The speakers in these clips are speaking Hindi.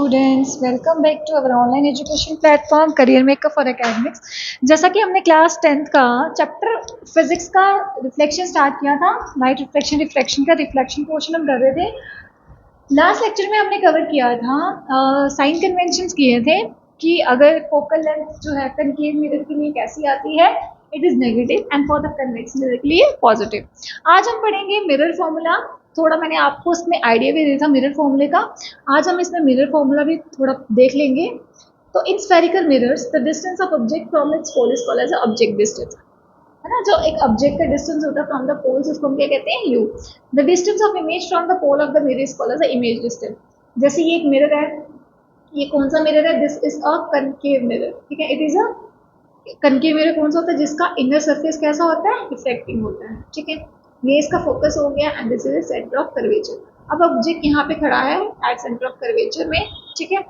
Students, welcome back to our online education platform career maker for academics. जैसा कि हमने क्लास 10th का चैप्टर फिजिक्स का रिफ्लेक्शन स्टार्ट किया था, लाइट रिफ्लेक्शन रिफ्लेक्शन का रिफ्लेक्शन पोर्शन हम कर रहे थे। लास्ट लेक्चर में हमने कवर किया था, साइन कन्वेंशंस किए थे कि अगर फोकल लेंथ जो है कनकेव मिरर के लिए कैसी आती है, it is negative and for the convex mirror के लिए पॉजिटिव। आज हम पढ़ेंगे मिरर फॉर्मूला। थोड़ा मैंने आपको इसमें आइडिया भी दिया था मिरर फॉर्मूले का, आज हम इसमें मिरर फॉर्मूला भी थोड़ा देख लेंगे। तो इन spherical mirrors the distance of object from its pole is called as object distance, है ना। जो एक ऑब्जेक्ट का डिस्टेंस होता है फ्रॉम द पोल्स, उसको हम क्या कहते हैं, u. The distance of image from the pole of the mirror is called as image distance. जैसे ये एक मिरर है, ये कौन सा मिरर है, this is a concave mirror, ठीक है। It is a concave mirror कौन सा होता है, जिसका इनर सरफेस कैसा होता है, रिफ्लेक्टिंग होता है, ठीक है। ये इसका फोकस हो गया and this is centre of curvature. अब ऑब्जेक्ट यहाँ पे खड़ा है एट सेंटर ऑफ कर्वेचर में, ठीक है।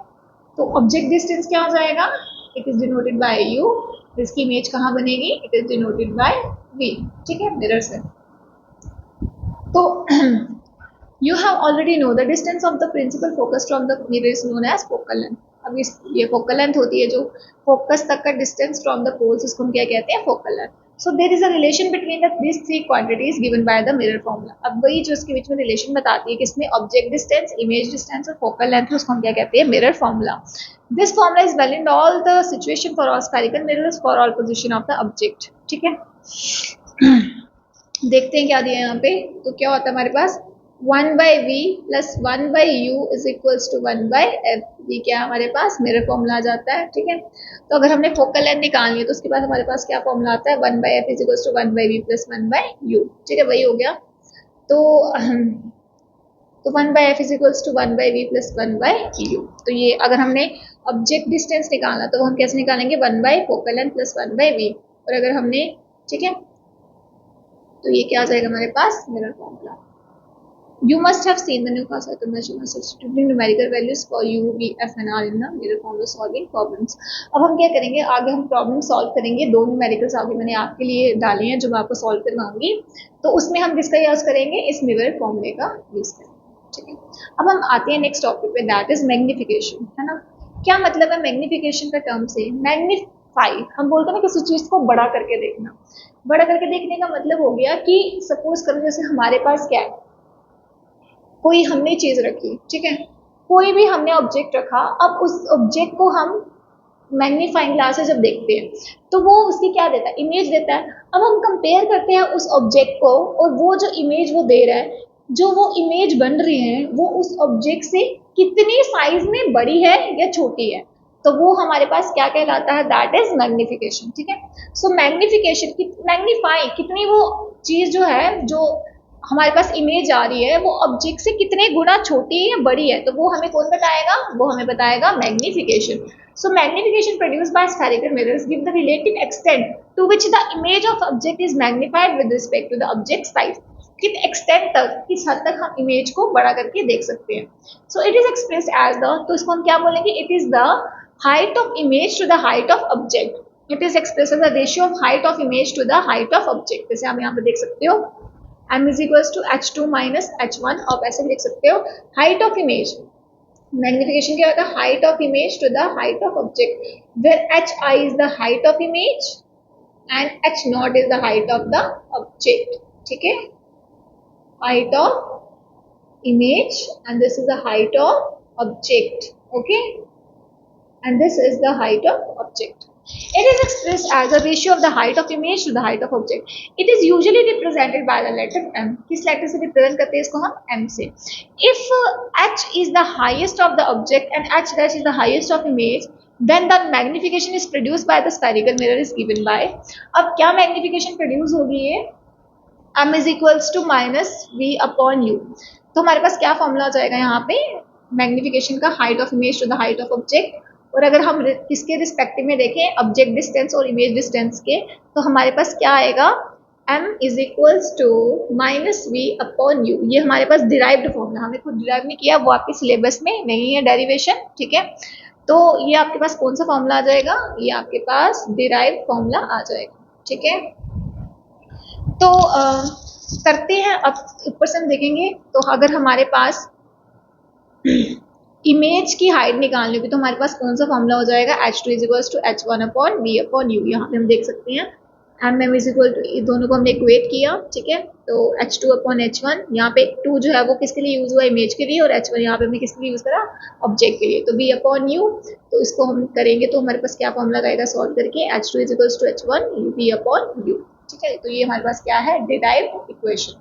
तो ऑब्जेक्ट डिस्टेंस क्या हो जाएगा, it is denoted by u. इसकी इमेज कहाँ बनेगी, it is denoted by v, ठीक है, मिरर से। तो you have already know the distance of the principal focus from the mirror is known as focal length। अब इस ये फोकल लेंथ होती है, जो फोकस तक का डिस्टेंस फ्रॉम द पोल्स, इसको हम क्या कहते हैं, focal length. So there is a relation between this three quantities given by the mirror formula. अब वही जो इसके बीच में रिलेशन बताती है, किसमें, ऑब्जेक्ट डिस्टेंस, इमेज डिस्टेंस और फोकल लेंथ, उसको हम क्या कहते हैं, mirror formula. This formula is valid in all the situation for all spherical mirrors for all position of the object, ठीक है। देखते हैं क्या दिया है यहाँ पे। तो क्या होता है हमारे पास, 1/v plus 1/u is equals to 1/f। ये क्या हमारे पास मिरर फॉर्मूला आ जाता है, ठीक है। तो अगर हमने फोकल लेंथ निकालनी है तो उसके बाद हमारे पास क्या फॉर्मूला आता है, 1/f is equals to 1/v plus 1/u, ठीक है, वही हो गया। तो 1/f is equals to 1/v plus 1/u। तो ये अगर हमने ऑब्जेक्ट डिस्टेंस निकालना तो हम कैसे निकालेंगे, 1 फोकल लेंथ प्लस 1/v। और अगर हमने, ठीक है, तो ये क्या आ जाएगा हमारे पास, mirror formula. You must have seen the Newcastle convention of substituting numerical values for u, v, f and r in the mirror formula solving problems। अब हम क्या करेंगे, आगे हम प्रॉब्लम सॉल्व करेंगे। दो न्यूमेरिकल्स आगे मैंने आपके लिए डाले हैं जो मैं आपको सॉल्व करवाऊंगी, तो उसमें हम किसका यूज करेंगे, इस मिरर फॉर्मूले का यूज करेंगे, ठीक है। अब हम आते हैं नेक्स्ट टॉपिक पे, दैट इज मैग्निफिकेशन, है ना। क्या मतलब है मैग्निफिकेशन का टर्म से, मैग्नीफाई, हम बोलते हैं ना किसी चीज को बड़ा करके देखना। बड़ा करके देखने का मतलब हो गया कि सपोज करो जैसे हमारे पास क्या है, कोई हमने चीज रखी, ठीक है, कोई भी हमने ऑब्जेक्ट रखा। अब उस ऑब्जेक्ट को हम मैग्नीफाइंग ग्लास से जब देखते हैं तो वो उसकी क्या देता है, इमेज देता है। अब हम कंपेयर करते हैं उस ऑब्जेक्ट को और वो जो इमेज वो दे रहा है, जो वो इमेज बन रही है वो उस ऑब्जेक्ट से कितनी साइज में बड़ी है या छोटी है, तो वो हमारे पास क्या कहलाता है, दैट इज मैग्निफिकेशन, ठीक है। सो मैग्निफिकेशन, मैग्नीफाई, कितनी वो चीज जो है, जो हमारे पास इमेज आ रही है, वो ऑब्जेक्ट से कितने गुना छोटी है या बड़ी है, तो वो हमें कौन बताएगा, वो हमें बताएगा magnification. So magnification produced by spherical mirrors give the relative extent to which the image of object is magnified with respect to the object size. किस एक्सटेंट तक, किस हद तक हम इमेज को बड़ा करके देख सकते हैं। So it is expressed as the, तो इसको हम क्या बोलेंगे, it is the height of image to the height of object. It is expressed as the ratio of height of image to the height of object. जैसे आप यहाँ पे देख सकते हो, m is equals to h2 minus h1। आप ऐसे भी लिख सकते हो, हाइट ऑफ इमेज, मैग्निफिकेशन क्या होता है, height of image to the height of object, where hi is the height of image and h0 is the height of the object, ठीक है। Height of image and this is the height of object, okay, and this is the height of object. It is expressed as a ratio of the height of image to the height of object. It is usually represented by the letter m। किस लेटर से रिप्रेजेंट करते हैं इसको हम, m से। If h is the highest of the object and h dash is the highest of image, then the magnification is produced by the spherical mirror is given by। अब क्या मैग्निफिकेशन प्रोड्यूस होगी ये, m is equals to minus v upon u। तो हमारे पास क्या फॉर्मूला आ जाएगा यहाँ पे, मैग्निफिकेशन का, height of image to the height of object. और अगर हम किसके रिस्पेक्टिव में देखें, ऑब्जेक्ट डिस्टेंस और इमेज डिस्टेंस के, तो हमारे पास क्या आएगा, m is equals to minus v upon u. ये हमारे पास डिराइव्ड फॉर्मूला, हमने खुद डिराइव नहीं किया, वो आपके सिलेबस में नहीं है डेरिवेशन, ठीक है। तो ये आपके पास कौन सा फॉर्मूला आ जाएगा, ये आपके पास डिराइव्ड फॉर्मूला आ जाएगा, ठीक है। तो करते हैं अब ऊपर से हम देखेंगे। तो अगर हमारे पास इमेज की हाइट निकालनी होगी तो हमारे पास कौन सा फॉर्मूला हो जाएगा, h2 इज टू h1/v/u। यहाँ पे हम देख सकते हैं एम इज इक्वल टू, दोनों को हमने इक्वेट किया, ठीक है। तो h2/h1, यहाँ पे 2 जो है वो किसके लिए यूज हुआ, इमेज के लिए, और h1 यहाँ पे हमने किसके लिए यूज करा, ऑब्जेक्ट के लिए। तो v/u, तो इसको हम करेंगे तो हमारे पास क्या फॉर्मूला रहेगा सॉल्व करके, h2 is to h1 v/u, ठीक है। तो ये हमारे पास क्या है, डिराइव्ड इक्वेशन।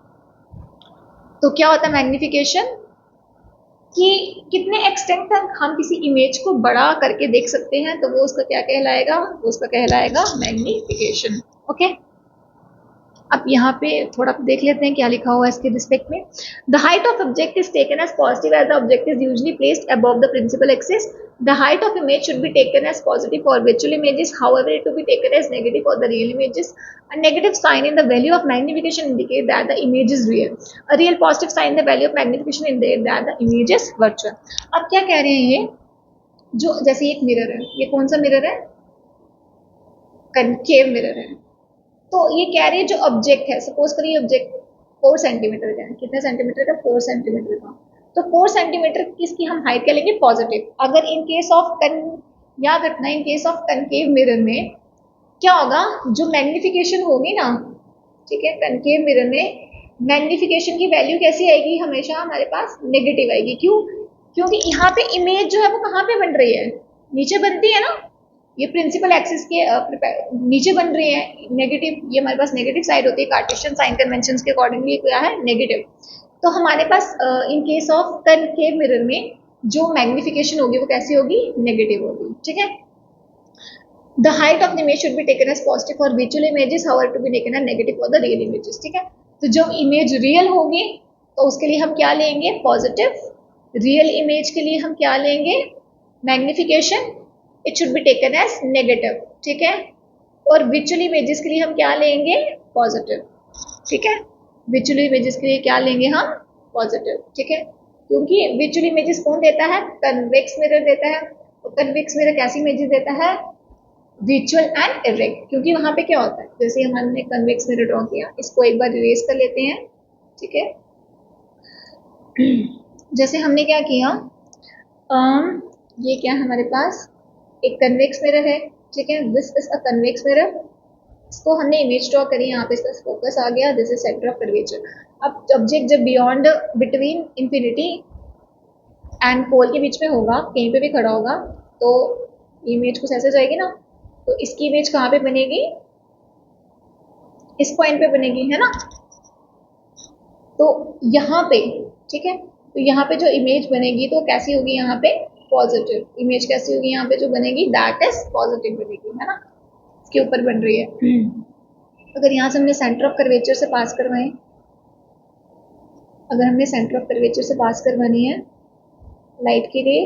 तो क्या होता है मैग्निफिकेशन, कि कितने एक्सटेंट तक हम किसी इमेज को बड़ा करके देख सकते हैं, तो वो उसका क्या कहलाएगा, वो उसका कहलाएगा मैग्निफिकेशन। ओके, अब यहाँ पे थोड़ा देख लेते हैं क्या लिखा हुआ है इसके रिस्पेक्ट में। The height of object is taken as positive as the object is usually placed above the principal axis. The height of image should be taken as positive for virtual images, however it to be taken as negative for the real images. A negative sign in the value of magnification indicate that the image is real. A real positive sign in the value of magnification indicate that the image is virtual. अब क्या कह रहे हैं ये, जो जैसे एक मिरर है, ये कौन सा मिरर है, कनकेव मिरर है। तो ये कह रही है जो ऑब्जेक्ट है, सपोज करिए ऑब्जेक्ट 4 सेंटीमीटर का है, कितने सेंटीमीटर का, 4 सेंटीमीटर का। तो 4 सेंटीमीटर की इसकी हम हाइट क्या लेंगे, पॉजिटिव। अगर इन केस ऑफ याद रखना, इन केस ऑफ कनकेव मिरर में क्या होगा, जो मैग्निफिकेशन होगी ना, ठीक है, कनकेव मिरर में मैग्निफिकेशन की वैल्यू कैसी आएगी, हमेशा हमारे पास नेगेटिव आएगी। क्यों, क्योंकि यहाँ पे इमेज जो है वो कहाँ पे बन रही है, नीचे बनती है ना, ये प्रिंसिपल एक्सिस के नीचे बन रही है, नेगेटिव, ये हमारे पास नेगेटिव साइड होती है, कार्टेशियन साइन कन्वेंशन के अकॉर्डिंगली क्या है, नेगेटिव। तो हमारे पास in case of concave mirror में जो मैग्निफिकेशन होगी वो कैसी होगी, नेगेटिव होगी, ठीक है। The height of the image should be taken as positive for visual images, however to be taken as negative for the real images, ठीक है। तो जब इमेज रियल होगी तो उसके लिए हम क्या लेंगे, पॉजिटिव। रियल इमेज के लिए हम क्या लेंगे, magnification, it should be taken as negative, ठीक है। और विजुअल इमेजेस के लिए हम क्या लेंगे, पॉजिटिव, ठीक है। विजुअल इमेजेस के लिए क्या लेंगे हम, पॉजिटिव, ठीक है। क्योंकि विजुअल इमेजेस कौन देता है, कन्वेक्स मिरर देता है। और कन्वेक्स मिरर कैसी इमेजेस देता है, विजुअल एंड इरेक्ट। क्योंकि वहां पे क्या होता है, जैसे हमने कन्वेक्स मिरर ड्रॉ किया, इसको एक बार इरेज कर लेते हैं, ठीक है। जैसे हमने क्या किया, ये क्या है हमारे पास, एक कन्वेक्स मिरर है, ठीक है, this is a convex mirror. इसको हमने इमेज ड्रॉ करी, यहाँ पे इसका फोकस आ गया, this is centre of curvature. अब ऑब्जेक्ट जब बियॉन्ड बिटवीन इंफिनिटी एंड पोल के बीच में होगा, कहीं पे भी खड़ा होगा, तो इमेज कुछ ऐसे जाएगी ना, तो इसकी इमेज कहाँ पे बनेगी, इस पॉइंट पे बनेगी, है ना। तो यहाँ पे, ठीक है, तो यहाँ पे जो इमेज बनेगी तो कैसी होगी, यहाँ पे पॉजिटिव इमेज कैसी होगी, यहाँ पे जो बनेगी दैट इज पॉजिटिव बनेगी, है ना, इसके ऊपर बन रही है। अगर यहाँ से हमने सेंटर ऑफ कर्वेचर से पास करवाएं, अगर हमने सेंटर ऑफ कर्वेचर से पास करवानी है लाइट के लिए,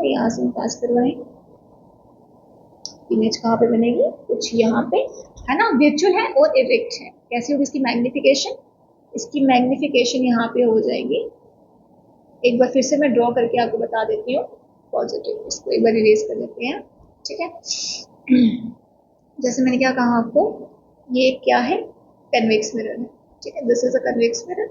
यहाँ से हम पास करवाएं, इमेज कहाँ पे बनेगी, कुछ यहाँ पे, है ना, वर्चुअल है और इरेक्ट है। कैसी होगी इसकी मैग्निफिकेशन, इसकी मैग्निफिकेशन यहाँ पे हो जाएगी, एक बार फिर से मैं ड्रॉ करके आपको बता देती हूँ, पॉजिटिव। इसको एक बार इरेज कर देते हैं, ठीक है। जैसे मैंने क्या कहा आपको, ये क्या है, कन्वेक्स मिरर है, ठीक है, this is a convex mirror,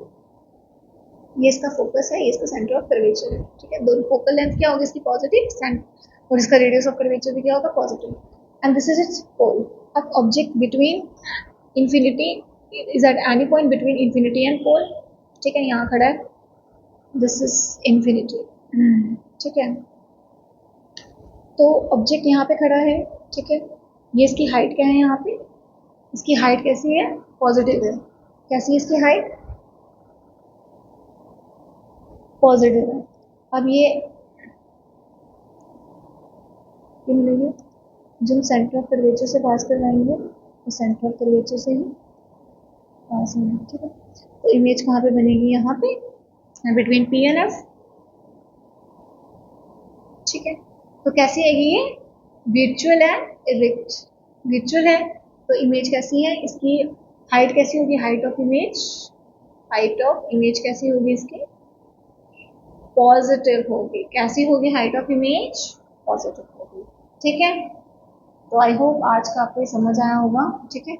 ये इसका फोकस है, ये इसका सेंटर ऑफ कर्वेचर है, ठीक है। दोनों फोकल लेंथ क्या होगी इसकी, पॉजिटिव, और इसका रेडियस ऑफ कर्वेचर भी क्या होगा, positive, and this is its pole. अब object between infinity is at any point between infinity and pole, ठीक है, यहाँ खड़ा है, दिस इज इंफिनिटी, ठीक है। तो ऑब्जेक्ट यहाँ पे खड़ा है, ठीक है, ये इसकी हाइट क्या है, यहाँ पे इसकी हाइट कैसी है, पॉजिटिव है। कैसी है इसकी हाइट, पॉजिटिव है। अब ये मिलेगी, जो हम सेंटर ऑफ कर्वेचर से पास करवाएंगे, तो सेंटर ऑफ कर्वेचर से ही पास होंगे, ठीक है। तो इमेज कहाँ पे बनेगी, यहाँ पे बिटवीन पी एंड एफ, ठीक है। तो कैसी आएगी ये, वर्चुअल एंड इरेक्ट। वर्चुअल है तो इमेज कैसी है, इसकी हाइट कैसी होगी, height of image, height of image कैसी होगी इसकी, पॉजिटिव होगी। कैसी होगी हाइट ऑफ इमेज, पॉजिटिव होगी, ठीक है। तो आई होप आज का आपको समझ आया होगा, ठीक है।